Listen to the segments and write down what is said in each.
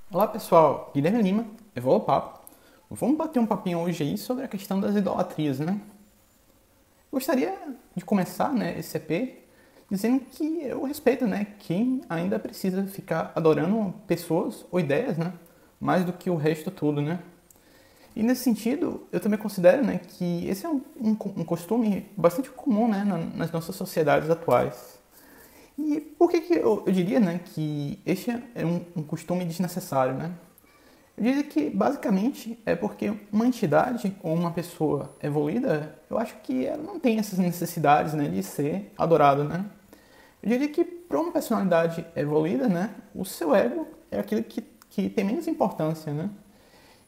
Olá pessoal, Guilherme Lima, Evolua Papo. Vamos bater um papinho hoje aí sobre a questão das idolatrias, né? Gostaria de começar, esse EP dizendo que eu respeito, quem ainda precisa ficar adorando pessoas ou ideias, mais do que o resto tudo, né? E nesse sentido, eu também considero, que esse é um costume bastante comum, nas nossas sociedades atuais. E por que eu diria, que este é um costume desnecessário, né? Eu diria que basicamente é porque uma entidade ou uma pessoa evoluída, eu acho que ela não tem essas necessidades, de ser adorada, né? Eu diria que para uma personalidade evoluída, o seu ego é aquilo que tem menos importância, né?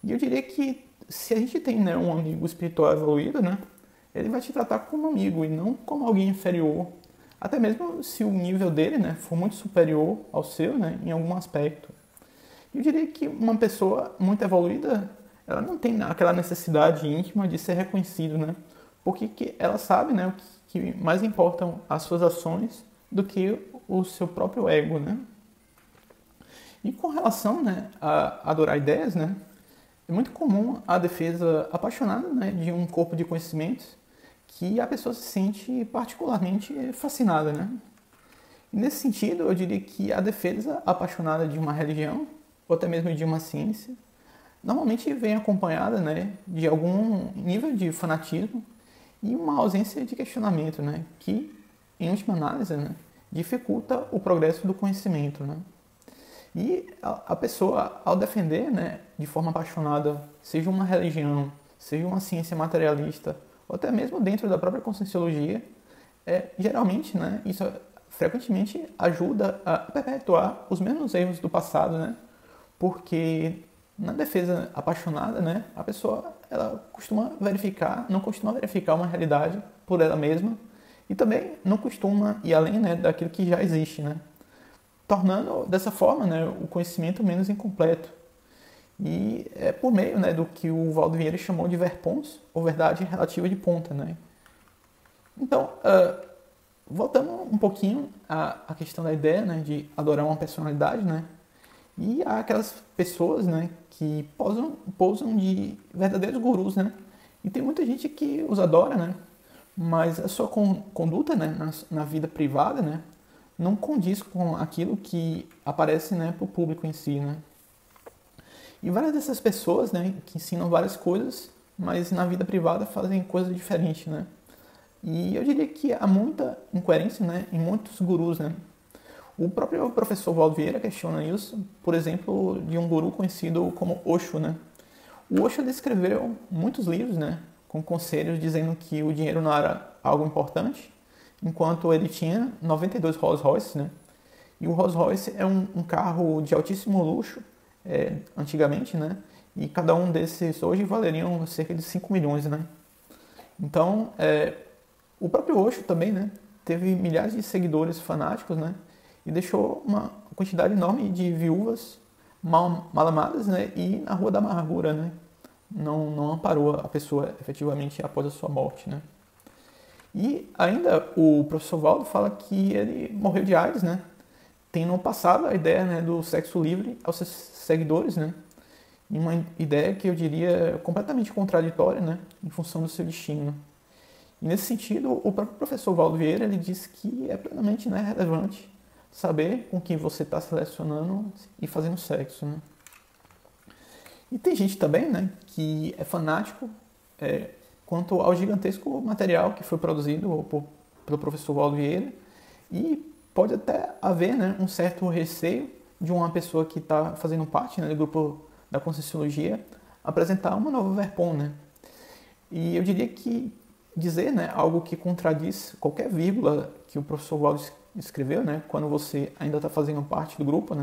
E eu diria que se a gente tem, um amigo espiritual evoluído, ele vai te tratar como amigo e não como alguém inferior. Até mesmo se o nível dele, for muito superior ao seu, em algum aspecto. Eu diria que uma pessoa muito evoluída, ela não tem aquela necessidade íntima de ser reconhecido, porque ela sabe, o que mais importam as suas ações do que o seu próprio ego, né? E com relação, a adorar ideias, é muito comum a defesa apaixonada, de um corpo de conhecimentos que a pessoa se sente particularmente fascinada, né? E nesse sentido, eu diria que a defesa apaixonada de uma religião, ou até mesmo de uma ciência, normalmente vem acompanhada, de algum nível de fanatismo e uma ausência de questionamento, que, em última análise, dificulta o progresso do conhecimento, né? E a pessoa, ao defender, de forma apaixonada, seja uma religião, seja uma ciência materialista, ou até mesmo dentro da própria conscienciologia, geralmente, isso frequentemente ajuda a perpetuar os mesmos erros do passado, porque na defesa apaixonada, a pessoa ela costuma verificar, não costuma verificar uma realidade por ela mesma e também não costuma ir além, daquilo que já existe, tornando dessa forma, o conhecimento menos incompleto. E é por meio, do que o Valdo Vieira chamou de verpons, ou verdade relativa de ponta, Então, voltando um pouquinho à questão da ideia, de adorar uma personalidade, e há aquelas pessoas, que pousam de verdadeiros gurus, E tem muita gente que os adora, mas a sua conduta, na vida privada, não condiz com aquilo que aparece, para o público em si, E várias dessas pessoas, que ensinam várias coisas, mas na vida privada fazem coisas diferentes, E eu diria que há muita incoerência, em muitos gurus, O próprio professor Valdo Vieira questiona isso, por exemplo, de um guru conhecido como Osho, O Osho escreveu muitos livros, com conselhos dizendo que o dinheiro não era algo importante, enquanto ele tinha 92 Rolls Royce, E o Rolls Royce é um carro de altíssimo luxo, antigamente, E cada um desses hoje valeriam cerca de 5 milhões, Então, o próprio Osho também, teve milhares de seguidores fanáticos, E deixou uma quantidade enorme de viúvas mal amadas, E na Rua da Amargura, Não amparou a pessoa efetivamente após a sua morte, E ainda o professor Valdo fala que ele morreu de AIDS, Tendo passado a ideia, do sexo livre aos seus seguidores, E uma ideia que eu diria completamente contraditória, em função do seu destino. E nesse sentido, o próprio professor Valdo Vieira ele diz que é plenamente relevante saber com quem você está se relacionando e fazendo sexo, E tem gente também, que é fanático quanto ao gigantesco material que foi produzido pelo professor Valdo Vieira e pode até haver, um certo receio de uma pessoa que está fazendo parte, do grupo da Conscienciologia apresentar uma nova verpon, E eu diria que dizer, algo que contradiz qualquer vírgula que o professor Valdo escreveu, quando você ainda está fazendo parte do grupo,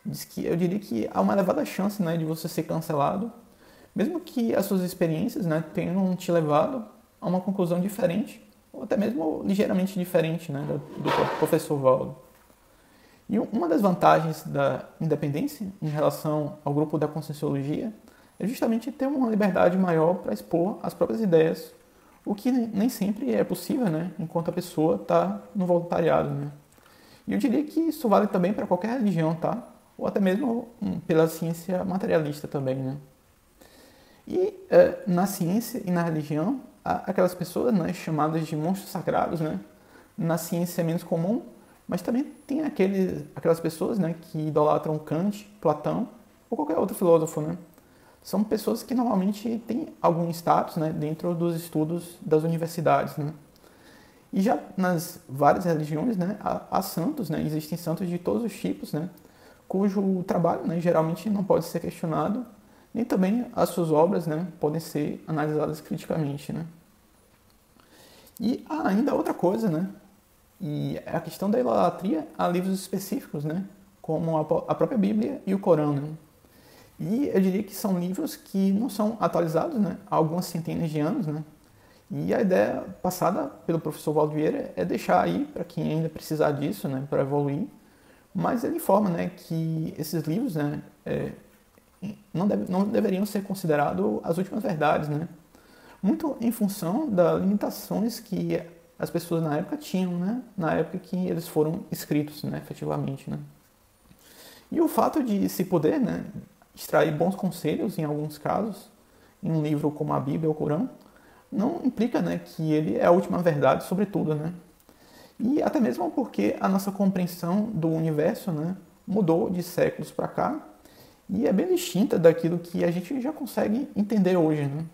diz que eu diria que há uma elevada chance, de você ser cancelado, mesmo que as suas experiências, tenham te levado a uma conclusão diferente ou até mesmo ligeiramente diferente, do professor Valdo. E uma das vantagens da independência em relação ao grupo da Conscienciologia é justamente ter uma liberdade maior para expor as próprias ideias, o que nem sempre é possível, enquanto a pessoa está no voluntariado, E eu diria que isso vale também para qualquer religião, tá? ou até mesmo pela ciência materialista também, né? E na ciência e na religião, há aquelas pessoas, né, chamadas de monstros sagrados, né? Na ciência é menos comum, mas também tem aquelas pessoas, né, que idolatram Kant, Platão ou qualquer outro filósofo, né? São pessoas que normalmente têm algum status, né, dentro dos estudos das universidades, né? E já nas várias religiões, né, há santos, né? Existem santos de todos os tipos, né? Cujo trabalho, né, geralmente não pode ser questionado, nem também as suas obras, né, podem ser analisadas criticamente, né? E há ainda outra coisa, né? E é a questão da idolatria a livros específicos, né? Como a própria Bíblia e o Corão, né? E eu diria que são livros que não são atualizados, né, há algumas centenas de anos, né? E a ideia passada pelo professor Valdo Vieira é deixar aí para quem ainda precisar disso, né, para evoluir. Mas ele informa, né, que esses livros, né, não deveriam ser considerados as últimas verdades, né? Muito em função das limitações que as pessoas na época tinham, né, na época que eles foram escritos, né, efetivamente, né? E o fato de se poder, né, extrair bons conselhos, em alguns casos, em um livro como a Bíblia ou o Corão, não implica, né, que ele é a última verdade sobre tudo, né? E até mesmo porque a nossa compreensão do universo, né, mudou de séculos para cá e é bem distinta daquilo que a gente já consegue entender hoje, né?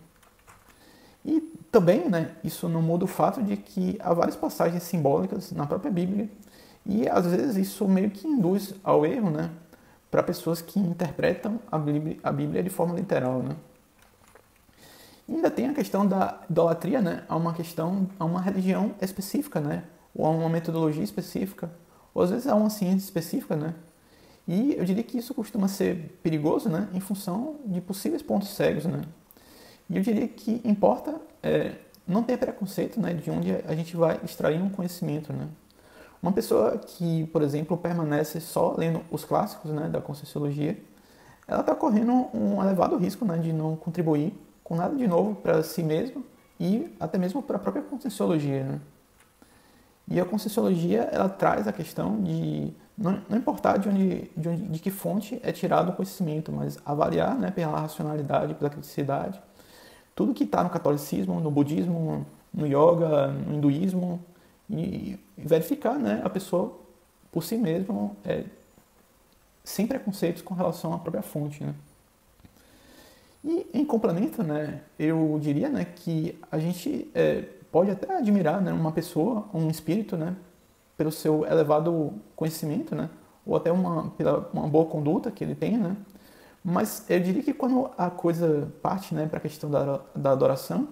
E também, né, isso não muda o fato de que há várias passagens simbólicas na própria Bíblia e às vezes isso meio que induz ao erro, né, para pessoas que interpretam a Bíblia de forma literal, né? E ainda tem a questão da idolatria, né, a uma religião específica, né, ou a uma metodologia específica, ou às vezes a uma ciência específica, né? E eu diria que isso costuma ser perigoso, né, em função de possíveis pontos cegos, né? E eu diria que importa não ter preconceito, né, de onde a gente vai extrair um conhecimento, né? Uma pessoa que, por exemplo, permanece só lendo os clássicos, né, da Conscienciologia, ela está correndo um elevado risco, né, de não contribuir com nada de novo para si mesmo e até mesmo para a própria Conscienciologia, né? E a Conscienciologia, ela traz a questão de não importar de que fonte é tirado o conhecimento, mas avaliar, né, pela racionalidade, pela criticidade, tudo que está no catolicismo, no budismo, no yoga, no hinduísmo, e verificar, né, a pessoa por si mesma, sem preconceitos com relação à própria fonte, né? E em complemento, né, eu diria, né, que a gente pode até admirar, né, uma pessoa, um espírito, né, pelo seu elevado conhecimento, né, ou até pela uma boa conduta que ele tem, né? Mas eu diria que quando a coisa parte, né, para a questão da adoração,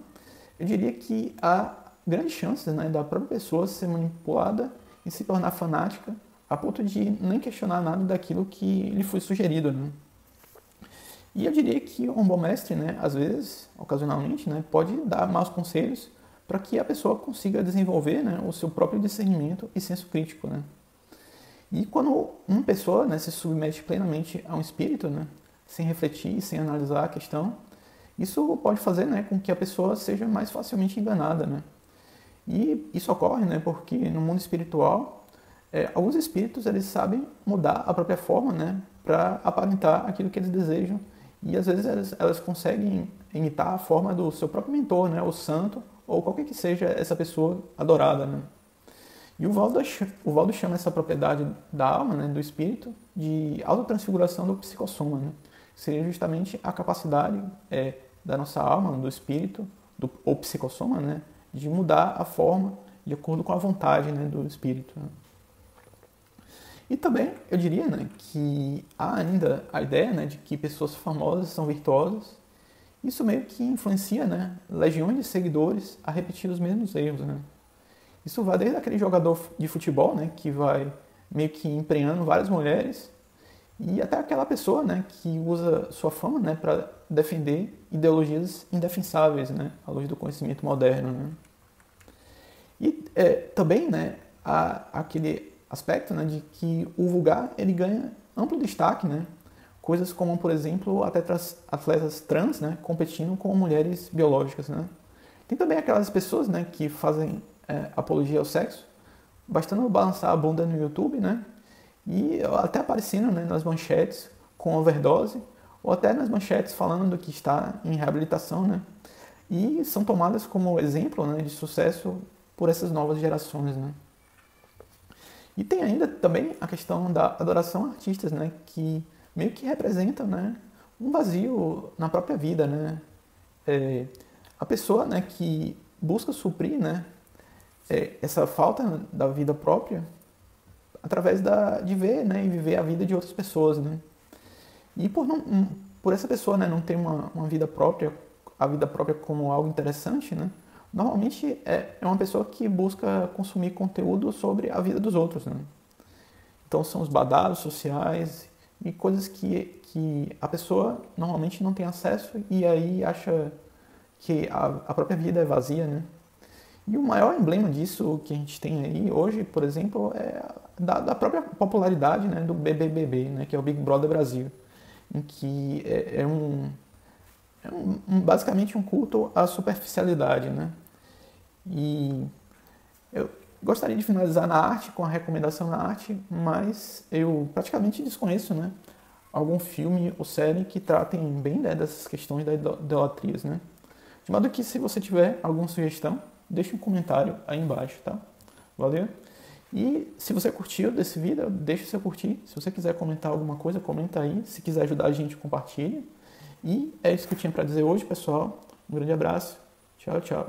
eu diria que há grandes chances, né, da própria pessoa ser manipulada e se tornar fanática a ponto de nem questionar nada daquilo que lhe foi sugerido, né? E eu diria que um bom mestre, né, às vezes, ocasionalmente, né, pode dar maus conselhos para que a pessoa consiga desenvolver, né, o seu próprio discernimento e senso crítico, né? E quando uma pessoa, né, se submete plenamente a um espírito, né, sem refletir, sem analisar a questão, isso pode fazer, né, com que a pessoa seja mais facilmente enganada, né? E isso ocorre, né, porque no mundo espiritual, alguns espíritos eles sabem mudar a própria forma, né, para aparentar aquilo que eles desejam. E às vezes elas conseguem imitar a forma do seu próprio mentor, né, o santo, ou qualquer que seja essa pessoa adorada, né? E o Valdo chama essa propriedade da alma, né, do espírito, de autotransfiguração do psicossoma, né? Seria justamente a capacidade da nossa alma, do espírito, ou psicossoma, né, de mudar a forma de acordo com a vontade, né, do espírito, né? E também eu diria, né, que há ainda a ideia, né, de que pessoas famosas são virtuosas. Isso meio que influencia, né, legiões de seguidores a repetir os mesmos erros, né? Isso vai desde aquele jogador de futebol, né, que vai meio que emprenhando várias mulheres, e até aquela pessoa, né, que usa sua fama, né, para defender ideologias indefensáveis, né, à luz do conhecimento moderno, né? E também, né, há aquele aspecto, né, de que o vulgar ele ganha amplo destaque, né? Coisas como, por exemplo, atletas trans, né, competindo com mulheres biológicas, né? Tem também aquelas pessoas, né, que fazem apologia ao sexo, bastando balançar a bunda no YouTube, né, E até aparecendo, né, nas manchetes com overdose, ou até nas manchetes falando que está em reabilitação, né? E são tomadas como exemplo, né, de sucesso por essas novas gerações, né? E tem ainda também a questão da adoração a artistas, né, que meio que representam, né, um vazio na própria vida, né? A pessoa, né, que busca suprir, né, essa falta da vida própria através de ver, né, e viver a vida de outras pessoas, né? E por essa pessoa, né, não ter uma vida própria, a vida própria como algo interessante, né? Normalmente é uma pessoa que busca consumir conteúdo sobre a vida dos outros, né? Então são os badalos sociais e coisas que a pessoa normalmente não tem acesso e aí acha que a própria vida é vazia, né? E o maior emblema disso que a gente tem aí hoje, por exemplo, é da própria popularidade, né, do BBBB, né, que é o Big Brother Brasil, em que basicamente um culto à superficialidade, né? E eu gostaria de finalizar na arte, com a recomendação na arte, mas eu praticamente desconheço, né, algum filme ou série que tratem bem, né, dessas questões da idolatrias, né? De modo que se você tiver alguma sugestão, deixe um comentário aí embaixo, tá? Valeu? E se você curtiu desse vídeo, deixa o seu curtir. Se você quiser comentar alguma coisa, comenta aí. Se quiser ajudar a gente, compartilha. E é isso que eu tinha para dizer hoje, pessoal. Um grande abraço. Tchau, tchau.